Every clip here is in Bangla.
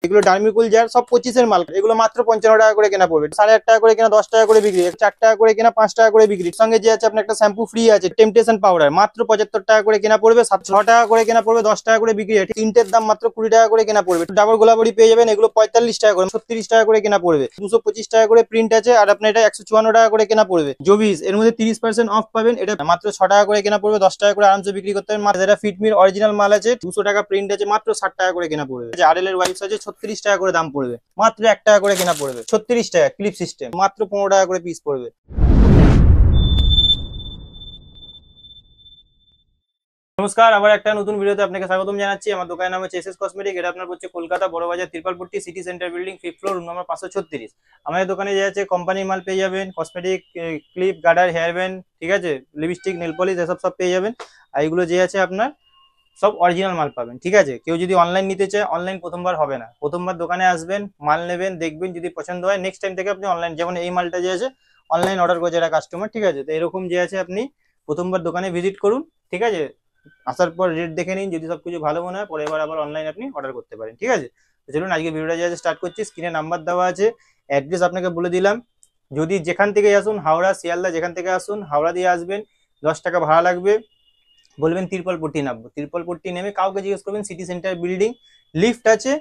এগুলো ডার্মিকুল জার সব 25 এর মাল, এগুলো মাত্র 55 টাকা করে কেনা পড়বে। 8.5 টাকা করে কেনা 10 টাকা করে বিক্রি, 4 টাকা করে কেনা 5 টাকা করে বিক্রি। সঙ্গে যে আছে আপনার একটা শ্যাম্পু ফ্রি আছে টেম্পটেশন পাউডার, মাত্র 75 টাকা করে কেনা পড়বে। 6 টাকা করে কেনা পড়বে, 10 টাকা করে বিক্রি। তিনটের দাম মাত্র 20 টাকা করে কেনা পড়বে। ডাবল গোলাপড়ি পেয়ে যাবেন, এগুলো 45 টাকা করে, 36 টাকা করে কেনা পড়বে। 225 টাকা করে প্রিন্ট আছে, আর আপনার এটা 154 টাকা করে কেনা পড়বে। জবিস এর মধ্যে 30% অফ পাবেন, এটা মাত্র 6 টাকা করে কেনা পড়বে। 10 টাকা করে আরামসে বিক্রি করতে পারেন। যেটা ফিটমির অরিজিনাল মাল আছে 200 টাকা প্রিন্ট আছে, মাত্র 60 টাকা করে কেনা পড়বে। আরএল এর ওয়াইপস আছে 36 টাকা করে দাম পড়বে, মাত্র 1 টাকা করে কেনা পড়বে। 36 টাকা ক্লিপ সিস্টেম, মাত্র 15 টাকা করে পিস পড়বে। নমস্কার, আবার একটা নতুন ভিডিওতে আপনাকে স্বাগতম জানাচ্ছি। আমার দোকানের নাম হচ্ছে এসএস কসমেটিক। এটা আপনার হচ্ছে Kolkata Burrabazar Tirpalpatti city centre building 5th floor, room number 536। আমাদের দোকানে যে আছে কোম্পানির মাল পেয়ে যাবেন, cosmetic, clip, garter, hair band, ঠিক আছে, লিপস্টিক, নেল পলিশ, এসব সব পেয়ে যাবেন। আর এগুলো যে আছে আপনার সব অরিজিনাল মাল পাবেন, ঠিক আছে। কেউ যদি অনলাইন নিতে চায়, অনলাইন প্রথমবার হবে না। প্রথমবার দোকানে আসবেন, মাল নেবেন, দেখবেন, যদি পছন্দ হয় নেক্সট টাইম থেকে আপনি অনলাইন, যেমন এই মালটা যে আছে অনলাইন অর্ডার করেছে একটা কাস্টমার, ঠিক আছে। তো এরকম যে আছে আপনি প্রথমবার দোকানে ভিজিট করুন, ঠিক আছে। আসার পর রেট দেখে নিন, যদি সবকিছু ভালো মনে হয় পরে এবার আবার অনলাইন আপনি অর্ডার করতে পারেন, ঠিক আছে। তো চলুন আজকে ভিডিওটা যে স্টার্ট করছি। স্ক্রিনে নাম্বার দেওয়া আছে, অ্যাড্রেস আপনাকে বলে দিলাম। যদি যেখান থেকে আসুন, হাওড়া, শিয়ালদা, যেখান থেকে আসুন, হাওড়া দিয়ে আসবেন, 10 টাকা ভাড়া লাগবে। বলবেন তিরপালপট্টি নামবো, তিরপালপট্টি নেমে কাউকে জিজ্ঞেস করবেন সিটি সেন্টার বিল্ডিং, লিফট আছে,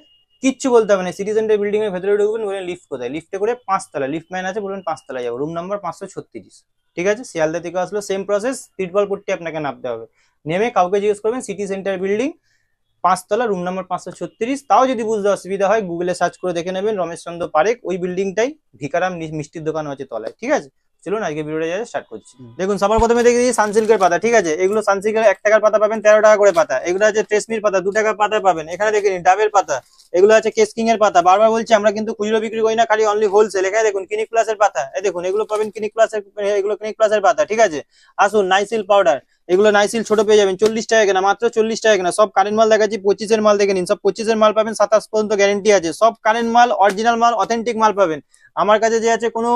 কিচ্ছু বলতে হবে না। সিটি সেন্টার বিল্ডিং এর ভেতরে ঢুকবেন, বলবেন লিফট কোথায়, লিফটে করে 5 তলা, লিফট ম্যান আছে, বলবেন 5 তলায় যাবো, রুম নাম্বার 536, ঠিক আছে। শিয়ালদা থেকে আসলো সেম প্রসেস, তিরপালপট্টি আপনাকে নামতে হবে। নেমে কাউকে জিজ্ঞেস করবেন সিটি সেন্টার বিল্ডিং 5 তলা, রুম নাম্বার 536। তাও যদি বুঝতে অসুবিধা হয় গুগলে সার্চ করে দেখে নেবেন, রমেশ চন্দ্র পারেক, ওই বিল্ডিংটাই ভিকারাম মিষ্টির দোকান আছে তলায়, ঠিক আছে। চলুন আজকে ভিডিওটা স্টার্ট করছি। দেখুন সবার প্রথমে দেখে দিই সানসিল্কের পাতা, ঠিক আছে। এগুলো সানসিল্কের 1 টাকার পাতা পাবেন, 13 টাকা করে পাতা। এগুলো আছে ট্রেসমির পাতা, 2 টাকার পাতা পাবেন। এখানে দেখে নিন ডাবের পাতা, এগুলো আছে কেসকিং এর পাতা। বারবার বলছি আমরা কিন্তু খুচরো বিক্রি করি না, খালি অনলি হোলসেল। এখানে দেখুন ক্লিনিক প্লাসের পাতা, এই দেখুন এগুলো পাবেন ক্লিনিক প্লাসের, এগুলো ক্লিনিক প্লাসের পাতা, ঠিক আছে। আসুন নাইসিল পাউডার, এগুলো নাইসিল ছোট পেয়ে যাবেন 40 টাকা কেনা, মাত্র 40 টাকা কেনা। সব কারেন্ট মাল দেখাচ্ছি, 25 এর মাল দেখে নিন, সব 25 এর মাল পাবেন, 27 পর্যন্ত গ্যারেন্টি আছে। সব কারেন্ট মাল, অরিজিনাল মাল, অথেন্টিক মাল পাবেন। আমার কাছে যে আছে কোনো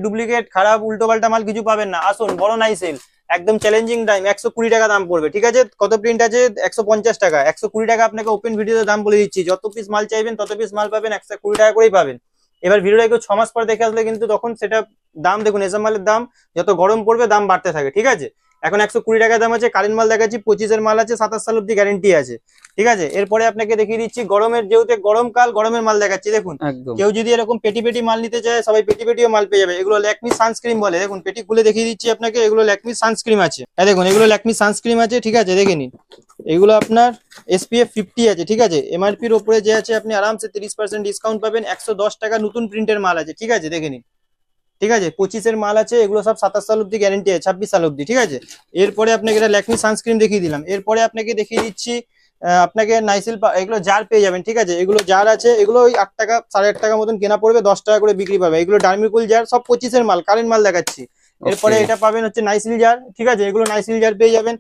ডুপ্লিকেট, খারাপ, উল্টো পাল্টা মাল কিছু পাবেন না। আসুন, বড় নাইসিল, একদম চ্যালেঞ্জিং টাইম, 120 টাকা দাম পড়বে, ঠিক আছে। কত প্রিন্ট আছে 150 টাকা, 120 টাকা আপনাকে ওপেন ভিডিওতে দাম বলে দিচ্ছি। যত পিস মাল চাইবেন তত পিস মাল পাবেন, 120 টাকা করেই পাবেন। এবার ভিডিওটা কেউ 6 মাস পর দেখে আসলে কিন্তু তখন সেটা দাম দেখুন, এসব মালের দাম যত গরম পড়বে দাম বাড়তে থাকে, ঠিক আছে। এখন 120 টাকা দাম আছে, কারেন্ট মাল দেখাচ্ছি, 25 এর মাল আছে, 27 সাল অব্দি গ্যারেন্টি আছে, ঠিক আছে। এরপরে আপনাকে দেখিয়ে দিচ্ছি গরমের, যেহেতু গরমকাল, গরমের মাল দেখাচ্ছি। দেখুন কেউ যদি এরকম পেটি পেটি মাল নিতে চায়, সবাই পেটি পেটিও মাল পেয়ে যাবে। এগুলো ল্যাকমি সানস্ক্রিন বলে, দেখুন পেটি খুলে দেখিয়ে দিচ্ছি আপনাকে। এগুলো ল্যাকমি সানস্ক্রিন আছে, দেখুন এগুলো ল্যাকমি সানস্ক্রিন আছে, ঠিক আছে, দেখে নিন। এগুলো আপনার SPF 50 আছে, ঠিক আছে। এমআরপির উপরে যে আছে আপনি আরামসে 30% ডিসকাউন্ট পাবেন। 110 টাকা নতুন প্রিন্টের মাল আছে, ঠিক আছে, দেখে নিন, ঠিক আছে। 25 এর মাল আছে, এগুলো সব 27 সাল অব্দি গ্যারেন্টি আছে, 26 সাল অব্দি, ঠিক আছে। এরপরে আপনাকে এটা ল্যাকমি সানস্ক্রিন দেখিয়ে দিলাম। এরপরে আপনাকে দেখিয়ে দিচ্ছি আপনাকে নাইসিল, এগুলো জার পেয়ে যাবেন, ঠিক আছে। এগুলো জার আছে, এগুলো ওই 8 টাকা 8.5 টাকা মতন কেনা পড়বে, 10 টাকা করে বিক্রি পাবে। এগুলো ডার্মিকুল জার, সব 25 এর মাল, কারেন্ট মাল দেখাচ্ছি। এরপরে এটা পাবেন হচ্ছে নাইসিল জার, ঠিক আছে। এগুলো নাইসিল জার পেয়ে যাবেন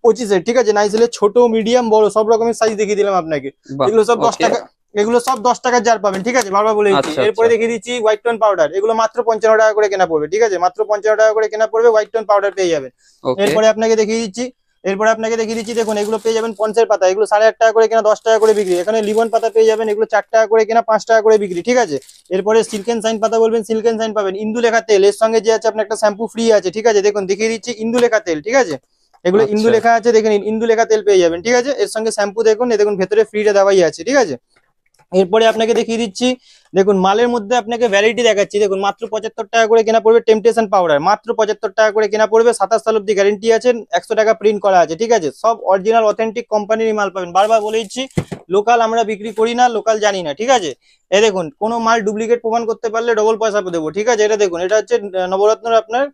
25 এর, ঠিক আছে। নাইসিলের ছোট, মিডিয়াম, বড় সব রকমের সাইজ দেখিয়ে দিলাম আপনাকে। এগুলো সব 10 টাকা, এগুলো সব 10 টাকার জার পাবেন, ঠিক আছে, বারবার বলে দিচ্ছি। এরপরে দেখিয়ে দিচ্ছি হোয়াইট টোন পাউডার, এগুলো মাত্র 55 টাকা করে কেনা পড়বে, ঠিক আছে। মাত্র 55 টাকা করে কেনা পড়বে, হোয়াইট টোন পাউডার পেয়ে যাবেন। এরপরে আপনাকে দেখিয়ে দিচ্ছি, দেখুন এগুলো পেয়ে যাবেন পন্সের পাতা, এগুলো 8.5 টাকা করে কেনা, 10 টাকা করে বিক্রি। এখানে লিবন পাতা পেয়ে যাবেন, এগুলো 4 টাকা করে কেনা, 5 টাকা করে বিক্রি, ঠিক আছে। এরপরে সিল্কেন সাইন পাতা বলবেন, সিল্কেন সাইন পাবেন। ইন্দু লেখা তেল, এর সঙ্গে যে আছে আপনার একটা শ্যাম্পু ফ্রি আছে, ঠিক আছে। দেখুন দেখিয়ে দিচ্ছি ইন্দু লেখা তেল, ঠিক আছে। এগুলো ইন্দু লেখা আছে, দেখে নিন, ইন্দু লেখা তেল পেয়ে যাবেন, ঠিক আছে। এর সঙ্গে শ্যাম্পু দেখুন, দেখুন ভেতরে ফ্রিটা দেওয়াই আছে, ঠিক আছে। এরপরে আপনাকে দেখিয়ে দিচ্ছি, দেখুন মালের মধ্যে আপনাকে ভ্যারাইটি দেখাচ্ছি। দেখুন মাত্র 75 টাকা করে কেনা পড়বে টেম্পটেশন পাউডার, মাত্র 75 টাকা করে কেনা পড়বে, 27 সাল অব্দি গ্যারেন্টি আছে, 100 টাকা প্রিন্ট করা আছে, ঠিক আছে। সব অরিজিনাল অথেন্টিক কোম্পানির মাল পাবেন। বারবার বলে দিচ্ছি লোকাল আমরা বিক্রি করি না, লোকাল জানি না, ঠিক আছে। এই দেখুন কোনো মাল ডুপ্লিকেট প্রমাণ করতে পারলে ডবল পয়সা দেবো, ঠিক আছে। এটা দেখুন, এটা হচ্ছে নবরত্নর আপনার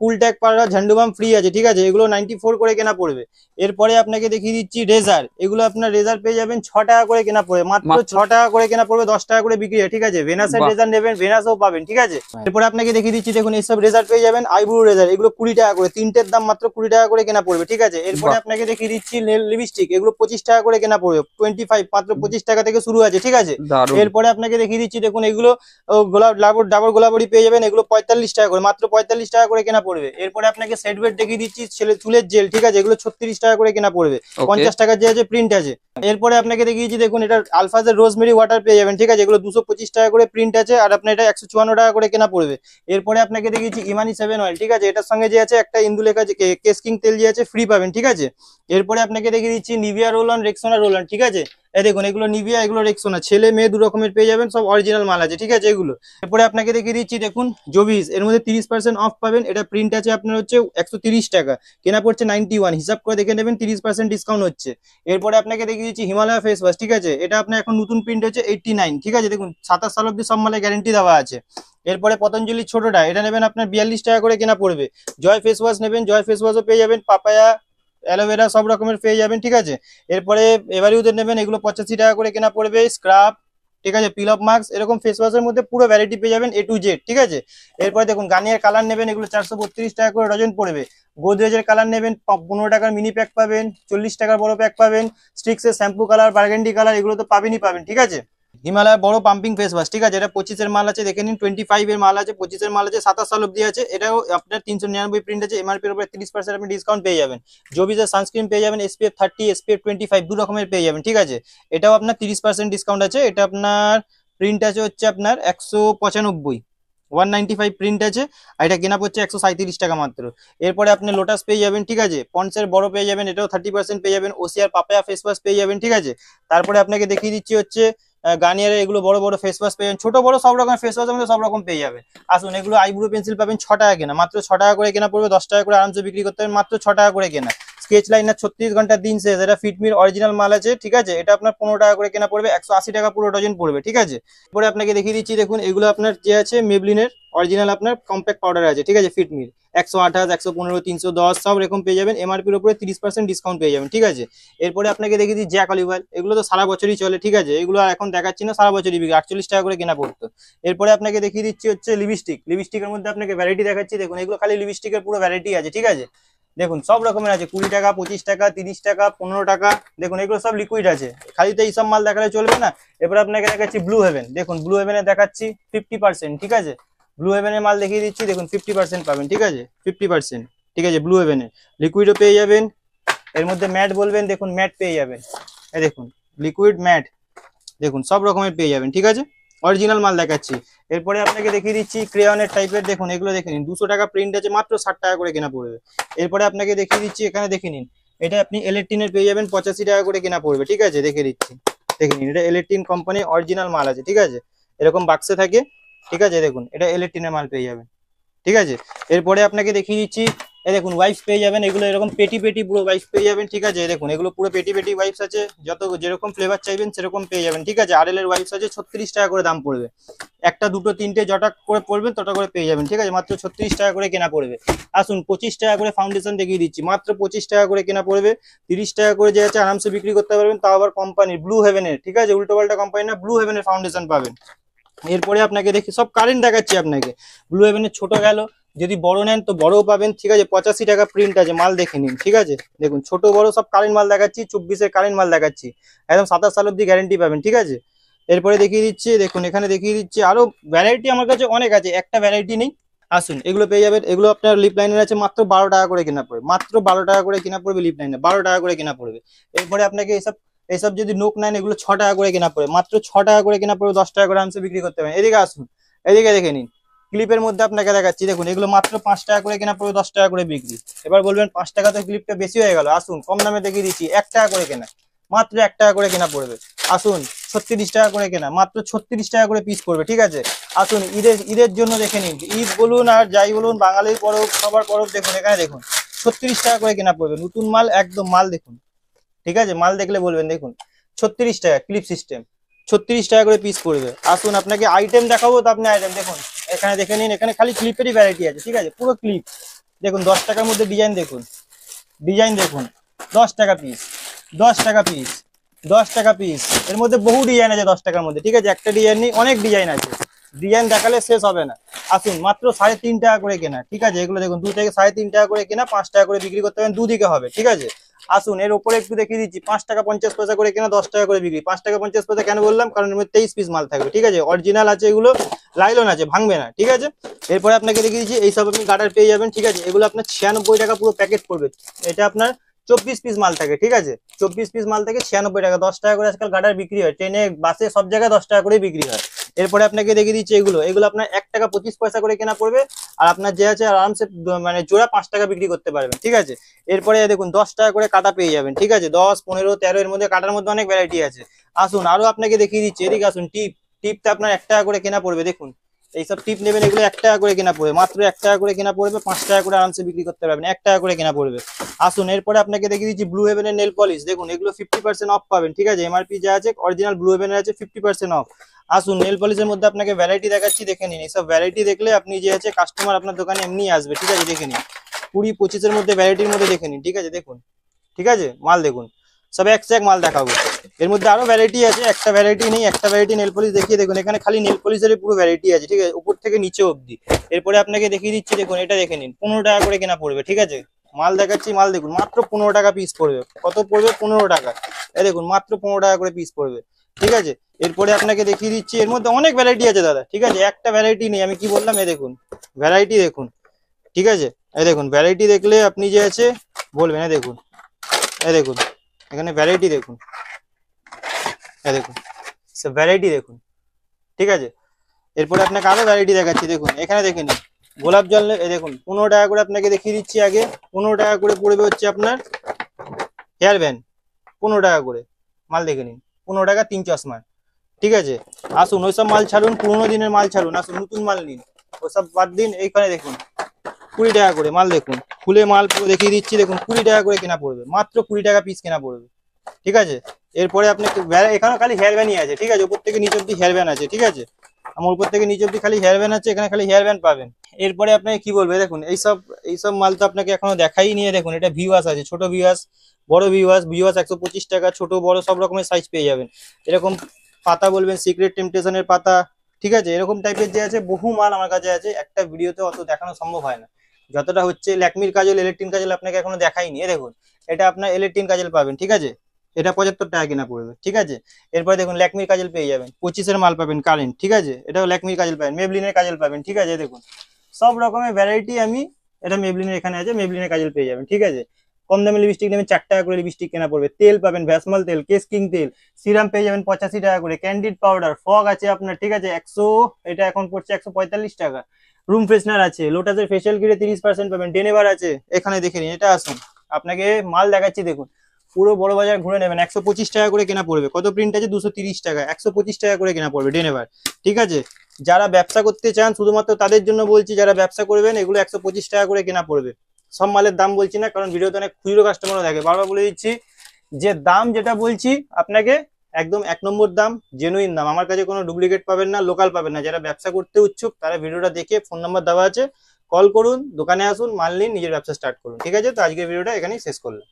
কুল ট্যাগ পাউডার, ঝান্ডুবাম ফ্রি আছে, ঠিক আছে। এগুলো 94 করে কেনা পড়বে। এরপরে আপনাকে দেখিয়ে দিচ্ছি রেজার, এগুলো আপনার রেজার পেয়ে যাবেন 6 টাকা করে কেনা পড়বে, মাত্র 6 টাকা করে কেনা পড়বে, 10 টাকা করে বিক্রি, ঠিক আছে, ভেনাসের বাহ। রেজার নেবেন ভেনাসও পাবেন, ঠিক আছে। এরপরে আপনাকে দেখিয়ে দিচ্ছি, দেখুন এইসব রেজার পেয়ে যাবেন, আইব্রো রেজার, এগুলো 20 টাকা করে, তিনটের দাম মাত্র 20 টাকা করে কেনা পড়বে, ঠিক আছে। এরপরে বাহ। আপনাকে দেখিয়ে দিচ্ছি লিপস্টিক, এগুলো 25 টাকা করে কেনা পড়বে, 25 মাত্র 25 টাকা থেকে শুরু আছে, ঠিক আছে। দারুন। এরপরে আপনাকে দেখিয়ে দিচ্ছি, দেখুন এগুলো গোলাপ ডাবর গোলাপড়ি পেয়ে যাবেন, এগুলো 45 টাকা করে, মাত্র 45 টাকা করে কেনা পড়বে। এরপরে আপনাকে সেট বেড দেখিয়ে দিচ্ছি, চুলের জেল, ঠিক আছে, এগুলো 36 টাকা করে কেনা পড়বে, 50 টাকার যে আছে প্রিন্ট আছে। এরপরে আপনাকে দেখিয়েছি, দেখুন এটা আলফাজের রোজমেরি ওয়াটার পেয়ে যাবেন, ঠিক আছে, এগুলো 225 টাকা করে প্রিন্ট আছে, আর আপনার এটা 154 টাকা করে কেনা পড়বে। এরপরে আপনাকে দেখিয়েছি ইমানি 7 অয়েল, ঠিক আছে, এটার সঙ্গে যে আছে একটা ইন্দুলেখা কেসকিং তেল যে আছে ফ্রি পাবেন, ঠিক আছে। এরপরে আপনাকে দেখিয়ে দিচ্ছি Nivea roll on, Rexona roll on, ঠিক আছে। এই দেখুন এগুলো নিভিয়া, এগুলো রেক্সোনা, ছেলে মেয়ে দু রকমের পেয়ে যাবেন, সব অরিজিনাল মাল আছে, ঠিক আছে এগুলো। এরপরে আপনাকে দেখিয়ে দিচ্ছি, দেখুন জোভিস, এর মধ্যে 30% অফ পাবেন, এটা প্রিন্ট আছে আপনার হচ্ছে 130 টাকা, কেনা পড়ছে 91, হিসাব করে দেখে নেবেন, 30% ডিসকাউন্ট হচ্ছে। এরপরে আপনাকে দেখিয়ে দিচ্ছি হিমালয় ফেস ওয়াশ, ঠিক আছে, এটা আপনার এখন নতুন প্রিন্ট হচ্ছে 89, ঠিক আছে, দেখুন 27 সাল অব্দি সব মালে গ্যারেন্টি দেওয়া আছে। এরপরে পতঞ্জলি ছোটটা, এটা নেবেন আপনার 42 টাকা করে কেনা পড়বে। জয় ফেস ওয়াশ নেবেন, জয় ফেস ওয়াশও পেয়ে যাবেন, পাপায়া অ্যালোভেরা সব রকমের পেয়ে যাবেন, ঠিক আছে। এরপরে এভারিউদের নেবেন, এগুলো 85 টাকা করে কেনা পড়বে। স্ক্রাব, ঠিক আছে, পিল অফ মাস্ক, এরকম ফেস ওয়াশের মধ্যে পুরো ভ্যারাইটি পেয়ে যাবেন A to Z, ঠিক আছে। এরপরে দেখুন গার্নিয়ার কালার নেবেন, এগুলো 432 টাকা করে ডজন পড়বে। গোদরেজের কালার নেবেন, 15 টাকার মিনি প্যাক পাবেন, 40 টাকার বড় প্যাক পাবেন। স্ট্রিক্সের শ্যাম্পু কালার, বার্গেন্ডি কালার, এগুলো তো পাবেনই পাবেন, ঠিক আছে। হিমালয় বড় পাম্পিং ফেস ওয়াশ, ঠিক আছে, এটা 25 মাল আছে, দেখে নিন, 25 মাল আছে, 25 মাল আছে, 27 সাল অব্দি আছে, এটাও আপনার 399 প্রিন্ট আছে, এমআরপি এর উপরে 30% আপনি ডিসকাউন্ট পেয়ে যাবেন। জোভিসের সানস্ক্রিন পেয়ে যাবেন, SPF 30, SPF 25 দু রকমের পেয়ে যাবেন, ঠিক আছে। এটাও আপনার 30% ডিসকাউন্ট আছে, এটা আপনার প্রিন্ট আছে হচ্ছে আপনার 195, 195 প্রিন্ট আছে, আর এটা কেনা পড়ছে 137 টাকা মাত্র। এরপরে আপনি লোটাস পেয়ে যাবেন, ঠিক আছে, পন্ডসের বড় পেয়ে যাবেন, এটাও 30% পেয়ে যাবেন। ওসিআর পাপায়া ফেস ওয়াশ পেয়ে যাবেন, ঠিক আছে। তারপরে আপনাকে দেখিয়ে দিচ্ছি হচ্ছে গার্নিয়ারের এগুলো বড় বড় ফেস ওয়াশ পেয়ে যাবেন, ছোট বড় সব রকম ফেস ওয়াশের মধ্যে সব রকম পেয়ে যাবেন। আসুন, এগুলো আইব্রো পেন্সিল পাবেন 6 টাকা কেনা, মাত্র 6 টাকা করে কেনা পড়বে, 10 টাকা করে আরামসে বিক্রি করতে পারেন, মাত্র 6 টাকা করে কেনা। স্কেচ লাইনার 36 ঘন্টার দিন শেষ, এটা ফিটমির অরিজিনাল মাল আছে, ঠিক আছে, এটা আপনার 15 টাকা করে কেনা পড়বে, 180 টাকা পুরো ডজন পড়বে, ঠিক আছে। পরে আপনাকে দেখিয়ে দিচ্ছি, দেখুন এগুলো আপনার যে আছে মেবলিনের অরিজিনাল আপনার কম্প্যাক্ট পাউডার আছে, ঠিক আছে, ফিটমির 128, 115, 310 সব এরকম পেয়ে যাবেন, এমআরপির উপরে 30% ডিসকাউন্ট পেয়ে যাবেন, ঠিক আছে। এরপরে আপনাকে দেখিয়ে দিচ্ছি জ্যাক অলিভ অয়েল, এগুলো তো সারা বছরই চলে, ঠিক আছে, এগুলো এখন দেখাচ্ছি না, সারা বছরই বিক্রি, 48 টাকা করে কেনা পড়তো। এরপরে আপনাকে দেখিয়ে দিচ্ছি হচ্ছে লিপস্টিকের মধ্যে আপনাকে ভ্যারাইটি দেখাচ্ছি, দেখুন এগুলো খালি লিপস্টিকের পুরো ভ্যারাইটি আছে, ঠিক আছে। দেখুন সব রকমের আছে, 20 টাকা, 25 টাকা, 30 টাকা, 15 টাকা, দেখুন এগুলো সব লিকুইড আছে, খালি তো এইসব মাল দেখালে চলবে না। এরপর আপনাকে দেখাচ্ছি ব্লু হেভেন, দেখুন ব্লু হেভেনে দেখাচ্ছি 50%, ঠিক আছে, ব্লু হেভেনের মাল দেখিয়ে দিচ্ছি, দেখুন 50% পাবেন, ঠিক আছে, 50%, ঠিক আছে, ব্লু হেভেনের লিকুইডও পেয়ে যাবেন। এর মধ্যে ম্যাট বলবেন, দেখুন ম্যাট পেয়ে যাবেন, এই দেখুন লিকুইড ম্যাট, দেখুন সব রকমের পেয়ে যাবেন, ঠিক আছে, অরিজিনাল মাল দেখাচ্ছি। এরপরে আপনাকে দেখিয়ে দিচ্ছি ক্রেয়নের টাইপের, দেখুন এগুলো দেখে নিন, 200 টাকা প্রিন্ট আছে, মাত্র 60 টাকা করে কেনা পড়বে। এরপরে আপনাকে দেখিয়ে দিচ্ছি, এখানে দেখে নিন, এটা আপনি এলেকট্রিনের পেয়ে যাবেন, 85 টাকা করে কেনা পড়বে, ঠিক আছে, দেখে দিচ্ছি, দেখে নিন, এটা এলেকট্রিন কোম্পানির অরিজিনাল মাল আছে, ঠিক আছে, এরকম বাক্সে থাকে, ঠিক আছে, দেখুন এটা এলেকট্রিনের মাল পেয়ে যাবেন, ঠিক আছে। এরপরে আপনাকে দেখিয়ে দিচ্ছি, এই দেখুন ওয়াইপস পেয়ে যাবেন, এগুলো এরকম পেটি পেটি পুরো ওয়াইপস পেয়ে যাবেন, ঠিক আছে, দেখুন এগুলো পুরো পেটি পেটি ওয়াইপস আছে, যত যেরকম ফ্লেভার চাইবেন সেরকম পেয়ে যাবেন, ঠিক আছে। আরএল এর ওয়াইপস আছে, 36 টাকা করে দাম পড়বে, একটা দুটো তিনটে যটা করে পড়বেন তটা করে পেয়ে যাবেন, ঠিক আছে, মাত্র 36 টাকা করে কেনা পড়বে। আসুন 25 টাকা করে ফাউন্ডেশন দেখিয়ে দিচ্ছি, মাত্র 25 টাকা করে কেনা পড়বে, 30 টাকা করে যে আছে আরামসে বিক্রি করতে পারবেন, তাও আবার কোম্পানির ব্লু হেভেনের, ঠিক আছে, উল্টো পাল্টা কোম্পানি না, ব্লু হেভেনের ফাউন্ডেশন পাবেন। এরপরে আপনাকে দেখি সব কারেন্ট দেখাচ্ছি আপনাকে, ব্লু হেভেনের ছোট গেল, যদি বড় নেন তো বড়ও পাবেন, ঠিক আছে, 85 টাকা প্রিন্ট আছে, মাল দেখে নিন, ঠিক আছে, দেখুন ছোট বড় সব কারেন্ট মাল দেখাচ্ছি, 24-এর কারেন্ট মাল দেখাচ্ছি, একদম 27 সাল অব্দি গ্যারেন্টি পাবেন, ঠিক আছে। এরপরে দেখিয়ে দিচ্ছি, দেখুন এখানে দেখিয়ে দিচ্ছি আরো ভ্যারাইটি আমার কাছে অনেক আছে, একটা ভ্যারাইটি নেই। আসুন এগুলো পেয়ে যাবেন, এগুলো আপনার লিপ লাইনার আছে, মাত্র 12 টাকা করে কেনা পড়বে, মাত্র 12 টাকা করে কেনা পড়বে, লিপ লাইনার 12 টাকা করে কেনা পড়বে। এরপরে আপনাকে এসব এইসব যদি নোক নেন, এগুলো 6 টাকা করে কেনা পড়বে, মাত্র 6 টাকা করে কেনা পড়বে, 10 টাকা করে আরামসে বিক্রি করতে পারেন। এদিকে আসুন, এদিকে দেখে নিন, ক্লিপের মধ্যে আপনাকে দেখাচ্ছি, দেখুন এগুলো মাত্র 5 টাকা করে কেনা পড়বে, 10 টাকা করে বিক্রি। এবার বলবেন 5 টাকা তো ক্লিপটা বেশি হয়ে গেল, আসুন কম দামে দেখিয়ে দিচ্ছি, 1 টাকা করে কেনা, মাত্র 1 টাকা করে কেনা পড়বে। আসুন 36 টাকা করে কেনা, মাত্র 36 টাকা করে পিস পড়বে, ঠিক আছে। আসুন ঈদের জন্য দেখে নিন, ঈদ বলুন আর যাই বলুন, বাঙালির পরব সবার পরব, দেখুন এখানে দেখুন 36 টাকা করে কেনা পড়বে, নতুন মাল একদম, মাল দেখুন, ঠিক আছে, মাল দেখলে বলবেন, দেখুন 36 টাকা ক্লিপ সিস্টেম, 36 টাকা করে পিস পড়বে। আসুন আপনাকে আইটেম দেখাবো, তো আপনি আইটেম দেখুন, এখানে দেখে নিন, এখানে খালি ক্লিপেরই ভ্যারাইটি আছে, ঠিক আছে, পুরো ক্লিপ দেখুন, 10 টাকার মধ্যে ডিজাইন দেখুন, ডিজাইন দেখুন, 10 টাকা পিস, 10 টাকা পিস, 10 টাকা পিস। এর মধ্যে বহু ডিজাইন আছে 10 টাকার মধ্যে, ঠিক আছে, একটা ডিজাইন নেই, অনেক ডিজাইন আছে, ডিজাইন দেখালে শেষ হবে না। আসুন, মাত্র 3.5 টাকা করে কেনা, ঠিক আছে, এগুলো দেখুন 2 থেকে 3.5 টাকা করে কেনা, 5 টাকা করে বিক্রি করতে পারেন, দুদিকে হবে, ঠিক আছে। আসুন, এর উপরে একটু দেখিয়ে দিচ্ছি, 5 টাকা 50 পয়সা করে কেনা, 10 টাকা করে বিক্রি। 5 টাকা 50 পয়সা কেন বললাম, কারণ এর মধ্যে 23 পিস মাল থাকবে, ঠিক আছে, অরিজিনাল আছে এগুলো, লাইলন আছে, ভাঙবে না, ঠিক আছে। এরপরে আপনাকে দেখিয়ে দিচ্ছি, এইসব আপনি গার্ডার পেয়ে যাবেন, ঠিক আছে, এগুলো আপনার 96 টাকা পুরো প্যাকেট পড়বে। এটা আপনার 24 পিস মাল থাকে, ঠিক আছে, 24 পিস মাল থেকে 96 টাকা, 10 টাকা করে আজকাল গার্ডার বিক্রি হয়, ট্রেনে বাসে সব জায়গায় 10 টাকা করে বিক্রি হয়। এরপরে আপনাকে দেখিয়ে দিচ্ছি, এগুলো এগুলো আপনার 1 টাকা 25 পয়সা করে কেনা পড়বে, আর আপনার যে আছে আরামসে মানে জোড়া 5 টাকা বিক্রি করতে পারবেন, ঠিক আছে। এরপরে দেখুন 10 টাকা করে কাটা পেয়ে যাবেন, ঠিক আছে, 10, 15, 13 এর মধ্যে কাটার মধ্যে অনেক ভ্যারাইটি আছে। আসুন, আরো আপনাকে দেখিয়ে দিচ্ছি, এদিকে আসুন, টিপ, টিপটা আপনার 1 টাকা করে কেনা পড়বে, দেখুন এইসব টিপ নেবেন, এগুলো 1 টাকা করে কেনা পড়বে, মাত্র 1 টাকা করে কেনা পড়বে, 5 টাকা করে আরামসে বিক্রি করতে পারবেন, 1 টাকা করে কেনা পড়বে। আসুন, এরপরে আপনাকে দেখিয়ে দিচ্ছি ব্লু হেভেনের নেল পলিশ, দেখুন এগুলো 50% অফ পাবেন, ঠিক আছে, এমআরপি যা আছে অরিজিনাল ব্লু হেভেনের আছে 50% অফ। আসুন, নেল পলিশের মধ্যে আপনাকে ভ্যারাইটি দেখাচ্ছি, দেখে নিন, এইসব ভ্যারাইটি দেখলে আপনি যে আছে কাস্টমার আপনার দোকানে এমনি আসবে, ঠিক আছে, দেখে নিন, 20-25-এর মধ্যে ভ্যারাইটির মধ্যে দেখে নিন, ঠিক আছে, দেখুন, ঠিক আছে, মাল দেখুন, সব এক এক মাল দেখাবো। এর মধ্যে আরো ভ্যারাইটি আছে, একটা ভ্যারাইটি নেই, একটা ভ্যারাইটি নেল পলিশ দেখিয়ে দেখুন, এখানে খালি নেল পলিশের পুরো ভ্যারাইটি আছে, ঠিক আছে, উপর থেকে নিচে অবধি। এরপরে আপনাকে দেখিয়ে দিচ্ছি, দেখুন এটা দেখে নিন, 15 টাকা করে কেনা পড়বে, ঠিক আছে, মাল দেখাচ্ছি, মাল দেখুন, মাত্র 15 টাকা পিস পড়বে, কত পড়বে, 15 টাকা, এই দেখুন মাত্র 15 টাকা করে পিস পড়বে, ঠিক আছে। এরপরে আপনাকে দেখিয়ে দিচ্ছি, এর মধ্যে অনেক ভ্যারাইটি আছে দাদা, ঠিক আছে, একটা ভ্যারাইটি নেই, আমি কি বললাম, এই দেখুন ভ্যারাইটি দেখুন, ঠিক আছে, এই দেখুন ভ্যারাইটি দেখলে আপনি যে আছে বলবেন, এই দেখুন, এই দেখুন, এখানে ভ্যারাইটি দেখুন, এই দেখুন, ভ্যারাইটি দেখুন, ঠিক আছে। এরপরে আপনাকে আরো ভ্যারাইটি দেখাচ্ছি, দেখুন এখানে দেখে নিন, গোলাপ জল, এই দেখুন 15 টাকা করে আপনাকে দেখিয়ে দিচ্ছি, আগে 15 টাকা করে পড়বে হচ্ছে আপনার হেয়ার ব্যান্ড, 15 টাকা করে, মাল দেখে নিন, 15 টাকা 3 চশমা, ঠিক আছে। আসুন, ওইসব মাল ছাড়ুন, পুরোনো দিনের মাল ছাড়ুন, আসুন নতুন মাল নিন, ওসব বাদ দিন, এইখানে দেখুন 20 টাকা করে মাল, দেখুন খুলে মাল পুরো দেখিয়ে দিচ্ছি, দেখুন 20 টাকা করে কেনা পড়বে, মাত্র 20 টাকা পিস কেনা পড়বে, ঠিক আছে। এরপরে আপনাকে এখানে খালি হেয়ার ব্যান্ডই আছে, ঠিক আছে, উপর থেকে নিচ অব্দি হেয়ার ব্যান্ড আছে, ঠিক আছে, আমার উপর থেকে নিচ অব্দি খালি হেয়ার ব্যান্ড আছে, এখানে খালি হেয়ার ব্যান্ড পাবেন। এরপরে আপনাকে কি বলবে, দেখুন এইসব মাল তো আপনাকে এখনো দেখাই নিয়ে, দেখুন এটা ভিউয়ার্স আছে, ছোট ভিউয়ার্স, বড় ভিউয়ার্স, ভিউয়ার্স 125 টাকা, ছোট বড় সব রকমের সাইজ পেয়ে যাবেন। এরকম পাতা বলবেন সিক্রেট টেম্পটেশনের পাতা, ঠিক আছে, এরকম টাইপের যে আছে বহু মাল আমার কাছে আছে, একটা ভিডিওতে অত দেখানো সম্ভব হয় না। যতটা হচ্ছে ল্যাকমির কাজল, ইলেকট্রিন কাজল আপনাকে এখনো দেখাইনি, দেখুন এটা আপনার ইলেকট্রিন কাজল পাবেন, ঠিক আছে, এটা 75 টাকা কিনা পড়বে, ঠিক আছে। এরপরে দেখুন ল্যাকমির কাজল পেয়ে যাবেন, 25-এর মাল পাবেন কারেন্ট, ঠিক আছে, এটাও ল্যাকমির কাজল পাবেন, মেবলিনের কাজল পাবেন, ঠিক আছে, দেখুন সব রকমের ভ্যারাইটি আমি, এটা মেবলিনের এখানে আছে, মেবলিনের কাজল পেয়ে যাবেন, ঠিক আছে। কম দামে লিপস্টিক নেবেন, 4 টাকা করে লিপস্টিক কেনা পড়বে, তেল পাবেন ভ্যাসমাল তেল, কেস কিং তেল, সিরাম পেয়ে যাবেন 85 টাকা করে, ক্যান্ডিড পাউডার, ফগ আছে আপনার, ঠিক আছে, 100, এটা এখন পড়ছে 145 টাকা, রুম ফ্রেশনার আছে, লোটাসের ফেশিয়াল কিটে 30% পাবেন, ডেনেভার আছে, এখানে দেখে নিন, এটা আসুন আপনাকে মাল দেখাচ্ছি, দেখুন পুরো বড় বাজার ঘুরে নেবেন, 125 টাকা করে কেনা পড়বে, কত প্রিন্ট আছে 230 টাকা, 125 টাকা করে কেনা পড়বে ডেনেভার, ঠিক আছে। যারা ব্যবসা করতে চান শুধুমাত্র তাদের জন্য বলছি, যারা ব্যবসা করবেন এগুলো 125 টাকা করে কেনা পড়বে। সব মালের দাম বলছি না, কারণ ভিডিওতে অনেক খুচরো কাস্টমারও থাকে, বারবার বলে দিচ্ছি যে দাম যেটা বলছি আপনাকে একদম 1 নম্বর দাম, জেনুইন দাম, আমার কাছে কোনো ডুপ্লিকেট পাবেন না, লোকাল পাবেন না। যারা ব্যবসা করতে ইচ্ছুক তারা ভিডিওটা দেখে, ফোন নাম্বার দেওয়া আছে, কল করুন, দোকানে আসুন, মাল নিন, নিজের ব্যবসা স্টার্ট করুন, ঠিক আছে। তো আজকের ভিডিওটা এখানেই শেষ করলাম।